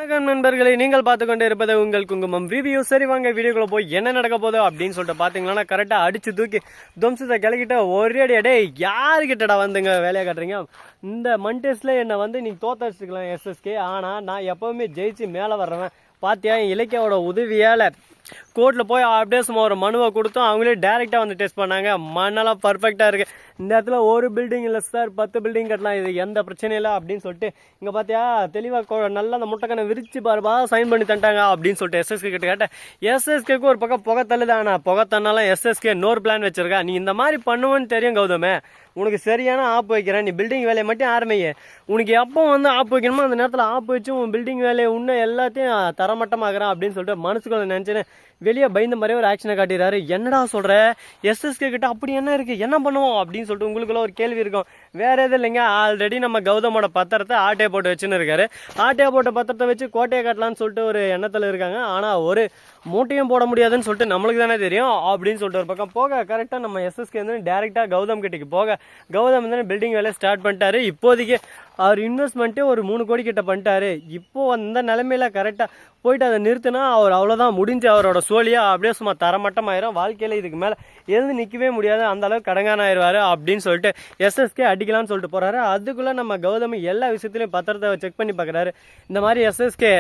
வணக்கம் நண்பர்களே, நீங்கள் பார்த்து கொண்டு இருப்பது உங்கள் குங்குமம் ரிவ்யூ. சரி வாங்க வீடியோக்குள்ள போய் என்ன நடக்க போதோ அப்படின்னு சொல்லிட்டு பாத்தீங்கன்னா கரெக்டா அடிச்சு தூக்கி துவம்சத்தை கிளக்கிட்ட ஒரே அடே யாருக்கிட்டடா வந்துங்க வேலையை காட்டுறீங்க. இந்த மண்டேஸ்ல என்னை வந்து நீ தோத்தடிச்சுக்கலாம் எஸ்எஸ்கே. ஆனா நான் எப்பவுமே ஜெயிச்சு மேலே வர்றவன் பாத்தியா. இலக்கியாவோட உதவியால கோர்ட்டில் போய் அப்படியே சும்மா ஒரு மனுவை கொடுத்தோம். அவங்களே டேரெக்டாக வந்து டெஸ்ட் பண்ணாங்க. மண்ணெல்லாம் பர்ஃபெக்டாக இருக்குது. இந்த இடத்துல ஒரு பில்டிங் இல்லை சார், 10 பில்டிங் கட்டலாம், இது எந்த பிரச்சனையும் இல்லை அப்படின்னு சொல்லிட்டு இங்கே பார்த்தியா தெளிவாக நல்லா அந்த முட்டைக்கண்ணை விரிச்சு பாருப்பா சைன் பண்ணி தண்டாங்க அப்படின்னு சொல்லிட்டு எஸ்எஸ்கே கிட்ட கேட்டேன். எஸ்எஸ்கேக்கு ஒரு பக்கம் புகை தள்ளுது. ஆனால் புகை தன்னாலும் எஸ்எஸ்கே இன்னொரு பிளான் வச்சிருக்கா. நீ இந்த மாதிரி பண்ணுவேன்னு தெரியும் கௌதமே, உனக்கு சரியான ஆப்பு வைக்கிறேன். நீ பில்டிங் வேலையை மட்டும் ஆரம்பிங்க. உனக்கு எப்போ வந்து ஆப்பு வைக்கணுமோ அந்த நேரத்தில் ஆப்பு வச்சு உன் பில்டிங் வேலையை இன்னும் எல்லாத்தையும் தரமட்டமாகறான் அப்படின்னு சொல்லிட்டு மனசுக்குள்ள நினச்சேன்னு வெளியே பயந்த மாதிரியே ஒரு ஆக்ஷனை காட்டிடுறாரு. என்னடா சொல்கிற, எஸ்எஸ்கே கிட்ட அப்படி என்ன இருக்குது, என்ன பண்ணுவோம் அப்படின்னு சொல்லிட்டு உங்களுக்குள்ள ஒரு கேள்வி இருக்கும். வேறு எதுவும் இல்லைங்க, ஆல்ரெடி நம்ம கௌதமோட பத்திரத்தை ஆட்டையை போட்டு வச்சுன்னு இருக்காரு. ஆட்டையை போட்ட பத்திரத்தை வச்சு கோட்டையை கட்டலான்னு சொல்லிட்டு ஒரு எண்ணத்தில் இருக்காங்க. ஆனால் ஒரு மூட்டையும் போட முடியாதுன்னு சொல்லிட்டு நம்மளுக்கு தானே தெரியும் அப்படின்னு சொல்லிட்டு ஒரு பக்கம் போக கரெக்டாக நம்ம எஸ்எஸ்கே வந்து டேரெக்டாக கௌதம் கிட்டக்கு போக கௌதம் வந்து பில்டிங் வேலையை ஸ்டார்ட் பண்ணிட்டாரு. இப்போதைக்கு அவர் இன்வெஸ்ட்மெண்ட்டே ஒரு 3 கோடி கிட்ட பண்ணிட்டாரு. இப்போது அந்த நிலைமையில கரெக்டாக போயிட்டு அதை நிறுத்தினா அவர் அவ்வளோதான் முடிஞ்சு அவரோட சோழியாக அப்படியே சும்மா தரமட்டமாயிரும். வாழ்க்கையில் இதுக்கு மேலே எழுந்து நிற்கவே முடியாது, அந்த அளவுக்கு கடங்கான ஆயிடுவார் அப்படின்னு சொல்லிட்டு எஸ்எஸ்கே அடிக்கலாம்னு சொல்லிட்டு போகிறாரு. அதுக்குள்ளே நம்ம கௌதமி எல்லா விஷயத்துலையும் பத்திரத்தை செக் பண்ணி பார்க்குறாரு. இந்த மாதிரி எஸ்எஸ்கே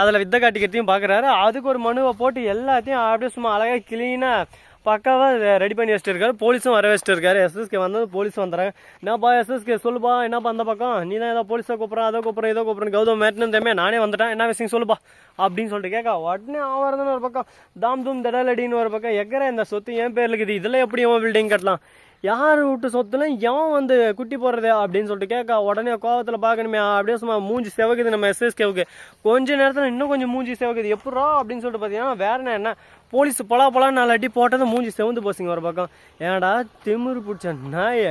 அதில் வித்தை காட்டிக்கிறதையும் பார்க்குறாரு. அதுக்கு ஒரு மனுவை போட்டு எல்லாத்தையும் அப்படியே சும்மா அழகாக கிளீனாக பக்காவாக ரெடி பண்ணி வச்சுட்டு இருக்காரு. போலீஸும் வர வச்சுட்டு இருக்காரு. எஸ்எஸ்கே வந்தது போலீஸ் வந்துறாங்க. என்னப்பா எஸ்எஸ்கே சொல்லுப்பா, என்னப்பா அந்த பக்கம் நீ தான் ஏதோ போலீஸை கூப்பிட்றேன், அதை கூப்பிட்றேன், இதோ கூப்பிட்றேன், கௌதம் மேட்னு தெரியுமே, நானே வந்துட்டேன், என்ன விஷயம் சொல்லுப்பா அப்படின்னு சொல்லிட்டு கேட்க உடனே ஆவறதுன்னு ஒரு பக்கம் தாம் தூம் தடலடின்னு ஒரு பக்கம் எக்கற இந்த சொத்து என் பேர்ல இருக்குது, இதில் எப்படி எவன் பில்டிங் கட்டலாம், யார் விட்டு சொத்துல எவன் வந்து குட்டி போடுறது அப்படின்னு சொல்லிட்டு கேட்க உடனே கோவத்தில் பார்க்கணுமே அப்படியே சும்மா மூஞ்சி செவக்குது நம்ம எஸ்எஸ்கேவுக்கு. கொஞ்ச நேரத்தில் இன்னும் கொஞ்சம் மூஞ்சி செவக்குது. எப்படா அப்படின்னு சொல்லிட்டு பார்த்தீங்கன்னா வேற என்ன போலீஸ் பலான்னு 4 அடி போட்டது மூஞ்சி செவந்து போச்சுங்க ஒரு பக்கம். ஏன்டா திமிரு பிடிச்ச நாயே,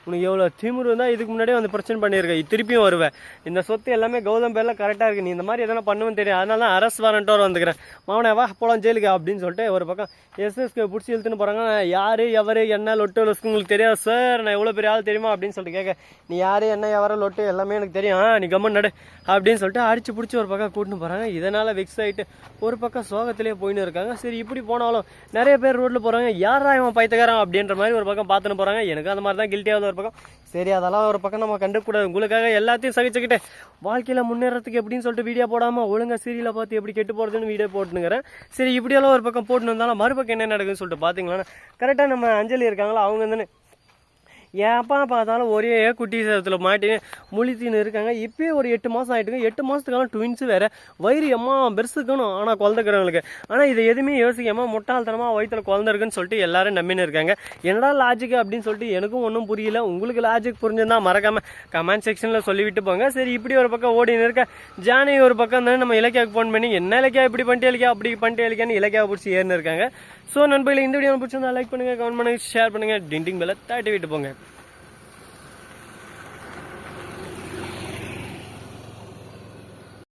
உனக்கு எவ்வளோ திமிரு இருந்தால் இதுக்கு முன்னாடியே வந்து பிரச்சனை பண்ணியிருக்க, திருப்பியும் வருவேன். இந்த சொத்து எல்லாமே கௌதம் பேரில் கரெக்டாக இருக்குது, நீ இந்த மாதிரி எதனா பண்ணுவேன்னு தெரியும், அதனால தான் அரெஸ்ட் வாரண்ட்டோட வந்துக்கிறேன், மாவனே வா போகலாம் ஜெயிலுக்கு அப்படின்னு சொல்லிட்டு ஒரு பக்கம் எஸ்எஸ்கே பிடிச்சி இழுத்துன்னு போகிறாங்க. யார் எவர் என்ன லொட்டு லொஸ்க்கு உங்களுக்கு தெரியாது சார், நான் எவ்வளோ பெரிய ஆள் தெரியுமா அப்படின்னு சொல்லிட்டு கேட்க, நீ யார் என்ன எவரை லொட்டு எல்லாமே எனக்கு தெரியும், நீ கம்மன் நடு அப்படின்னு சொல்லிட்டு அடிச்சு பிடிச்சி ஒரு பக்கம் கூட்டின்னு போகிறாங்க. இதனால் வெக்ஸ் ஆகிட்டு ஒரு பக்கம் சோகத்திலே போயின்னு இருக்காங்க. சரி இப்படி போனாலும் நிறைய பேர் ரோட்டில் போகிறாங்க, யாரா இவன் பைத்தக்காரன் அப்படின்ற மாதிரி ஒரு பக்கம் பார்த்துன்னு போகிறாங்க. எனக்கு அந்த மாதிரி தான் கில்ட்டியாவது ஒரு பக்கம். சரி அதெல்லாம் ஒரு பக்கம் நம்ம கண்டுக்கூடாது, உங்களுக்காக எல்லாத்தையும் சகிச்சுக்கிட்டு வாழ்க்கையில் முன்னேறதுக்கு எப்படின்னு சொல்லிட்டு வீடியோ போடாமல் ஒழுங்காக சீரியலை பார்த்து எப்படி கெட்டு போகிறதுன்னு வீடியோ போட்டுனுங்கிறேன். சரி இப்படியெல்லாம் ஒரு பக்கம் போட்டுன்னு இருந்தாலும் மறுபக்கம் என்ன நடக்குதுன்னு சொல்லிட்டு பார்த்தீங்களா, கரெக்டாக நம்ம அஞ்சலி இருக்காங்களா, அவங்க வந்து ஏப்பா பார்த்தாலும் ஒரே குட்டி சேதத்தில் மாட்டி முழித்தின்னு இருக்காங்க. இப்போயே ஒரு 8 மாதம் ஆகிட்டுங்க. 8 மாதத்துக்கெல்லாம் ட்வின்ஸு வேறு, வயிறு எம்மா பெருசுக்கணும் ஆனால் குழந்தைக்கிறவங்களுக்கு. ஆனால் இதை எதுவுமே யோசிக்காமல் முட்டாள்தனமாக வயிற்றில் குழந்தைருக்குன்னு சொல்லிட்டு எல்லாரும் நம்பின்னு இருக்காங்க. என்னடா லாஜிக்கு அப்படின்னு சொல்லிட்டு எனக்கும் ஒன்றும் புரியல. உங்களுக்கு லாஜிக் புரிஞ்சுருந்தா மறக்காமல் கமெண்ட் செக்ஷனில் சொல்லிவிட்டு போங்க. சரி இப்படி ஒரு பக்கம் ஓடின்னு இருக்க ஜானி ஒரு பக்கம் தானே நம்ம இலக்கியாவுக்கு ஃபோன் பண்ணி என்ன இலக்கியா இப்படி பண்ணிட்டு இலக்கியா அப்படி பண்ணிட்டு இலக்கியான்னு இலக்கியாவை பிடிச்சி ஏறின்னு இருக்காங்க. ஸோ நண்பர்களே, இந்த வீடியோ பிடிச்சிருந்தா லைக் பண்ணுங்கள், கமெண்ட் பண்ணுங்கள், ஷேர் பண்ணுங்கள், டிண்டிங் பெல்லை தட்டி விட்டு போங்க.